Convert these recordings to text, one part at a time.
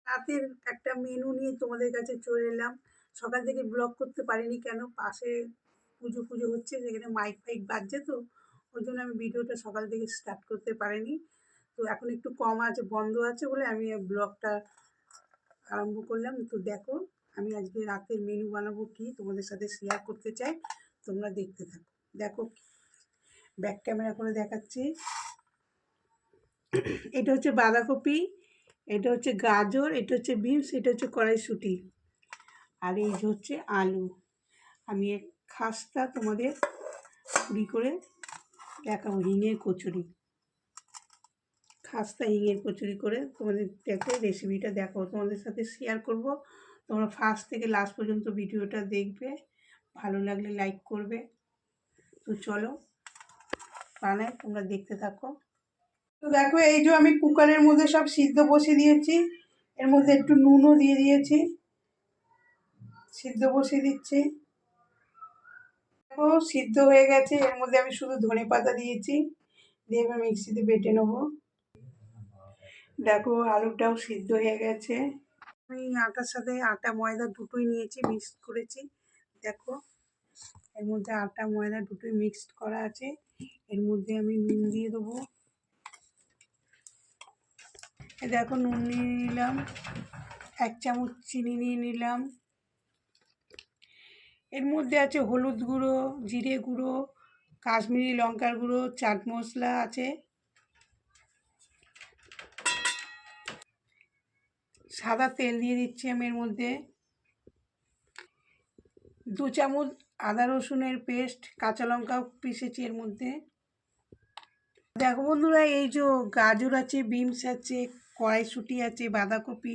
রাতের একটা মেনু নিয়ে তোমাদের কাছে চলে এলাম। সকাল থেকে ব্লগ করতে পারিনি, কেন পাশে পুজো পুজো হচ্ছে, যেখানে মাইক ফাইক বাজছে, তো ওই জন্য আমি ভিডিওটা সকাল থেকে স্টার্ট করতে পারিনি। তো এখন একটু কম আছে, বন্ধ আছে বলে আমি ব্লগটা আরম্ভ করলাম। তো দেখো, আমি আজকে রাতের মেনু বানাবো কি তোমাদের সাথে শেয়ার করতে চাই, তোমরা দেখতে থাকো। দেখো, ব্যাক ক্যামেরা করে দেখাচ্ছি। এটা হচ্ছে বাঁধাকপি, এটা হচ্ছে গাজর, এটা হচ্ছে বিনস, এটা হচ্ছে কড়াইশুঁটি, আর এই যে হচ্ছে আলু। আমি এক খাস্তা তোমাদের পুরি করে দেখাবো, হিঙের কচুরি, খাস্তা হিঙের কচুরি করে তোমাদের দেখে রেসিপিটা দেখো, তোমাদের সাথে শেয়ার করব। তোমরা ফার্স্ট থেকে লাস্ট পর্যন্ত ভিডিওটা দেখবে, ভালো লাগলে লাইক করবে। তো চলো বানাই, তোমরা দেখতে থাকো। তো দেখো, এই যে আমি কুকারের মধ্যে সব সিদ্ধ বসিয়ে দিয়েছি, এর মধ্যে একটু নুনও দিয়ে দিয়েছি, সিদ্ধ বসিয়ে দিচ্ছি। দেখো সিদ্ধ হয়ে গেছে, এর মধ্যে আমি শুধু ধনেপাতা দিয়েছি, দিয়ে এবার মিক্সিতে বেটে নেবো। দেখো আলুটাও সিদ্ধ হয়ে গেছে। আমি আটার সাথে আটা ময়দা দুটোই নিয়েছি, মিক্সড করেছি। দেখো এর মধ্যে আটা ময়দা দুটোই মিক্সড করা আছে। এর মধ্যে আমি নুন দিয়ে দেবো। দেখো নুন নিয়ে নিলাম, 1 চামচ চিনি নিয়ে নিলাম। এর মধ্যে আছে হলুদ গুঁড়ো, জিরে গুঁড়ো, কাশ্মীরি লঙ্কার গুঁড়ো, চাট মশলা আছে। সাদা তেল দিয়ে দিচ্ছি আমি এর মধ্যে। 2 চামচ আদা রসুনের পেস্ট, কাঁচা লঙ্কা পিষেছি এর মধ্যে। দেখো বন্ধুরা, এই যে গাজর আছে, বিনস আছে, কড়াইশুঁটি আছে, বাঁধাকপি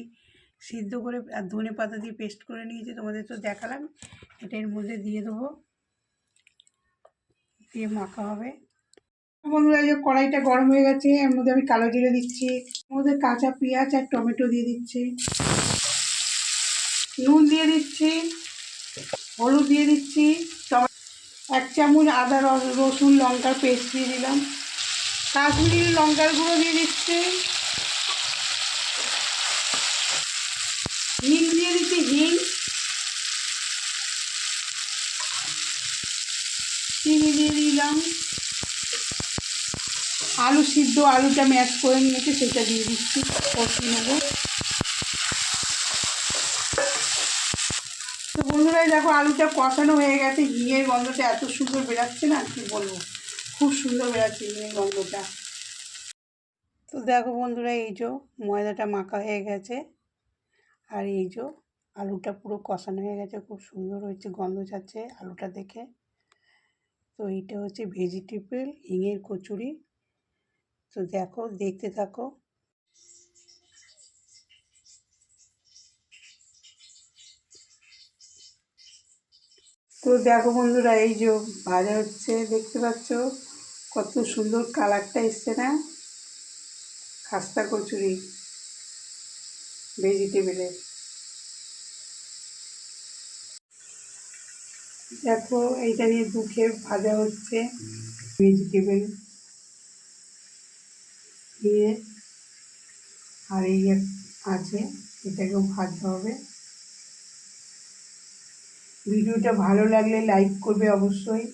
সিদ্ধ করে আর ধনে পাতা দিয়ে পেস্ট করে নিয়েছি, তোমাদের তো দেখালাম। এটা এর মধ্যে দিয়ে দেবো, দিয়ে মাখা হবে। বন্ধুরা, এই যে কড়াইটা গরম হয়ে গেছে, এর মধ্যে আমি কালো জিরে দিচ্ছি, এর মধ্যে কাঁচা পেঁয়াজ আর টমেটো দিয়ে দিচ্ছি, নুন দিয়ে দিচ্ছি, হলুদ দিয়ে দিচ্ছি, 1 চামচ আদা রসুন লঙ্কার পেস্ট দিয়ে দিলাম, কাশ্মীরি লঙ্কার গুঁড়ো দিয়ে দিচ্ছি, হিং দিয়ে দিচ্ছি, হিং, চিনি দিয়ে দিলাম, আলু সিদ্ধ আলুটা ম্যাশ করে নিয়েছি সেটা দিয়ে দিচ্ছি, কষিয়ে নেবো। তো বন্ধুরা দেখো আলুটা কষানো হয়ে গেছে, হিঙের গন্ধটা এত সুন্দর বেরাচ্ছে না, কি বলবো, খুব সুন্দর বেরাচ্ছে হিঙের গন্ধটা। তো দেখো বন্ধুরা, এই যে ময়দাটা মাখা হয়ে গেছে, আর এই যে আলুটা পুরো কষানো হয়ে গেছে, খুব সুন্দর হয়েছে, গন্ধ যাচ্ছে আলুটা দেখে। তো এইটা হচ্ছে ভেজিটেবল হিঙের কচুরি। তো দেখো, দেখতে থাকো। তো দেখো বন্ধুরা, এই যে ভাজা হচ্ছে, দেখতে পাচ্ছ কত সুন্দর কালারটা এসছে না, খাস্তা কচুরি ভেজিটেবলের। দেখো এইটা নিয়ে দুধে ভাজা হচ্ছে, ভেজিটেবল দিয়ে, আর এই আছে, এটাকেও ভাজতে হবে। ভিডিওটা ভালো লাগলে লাইক করবে অবশ্যই।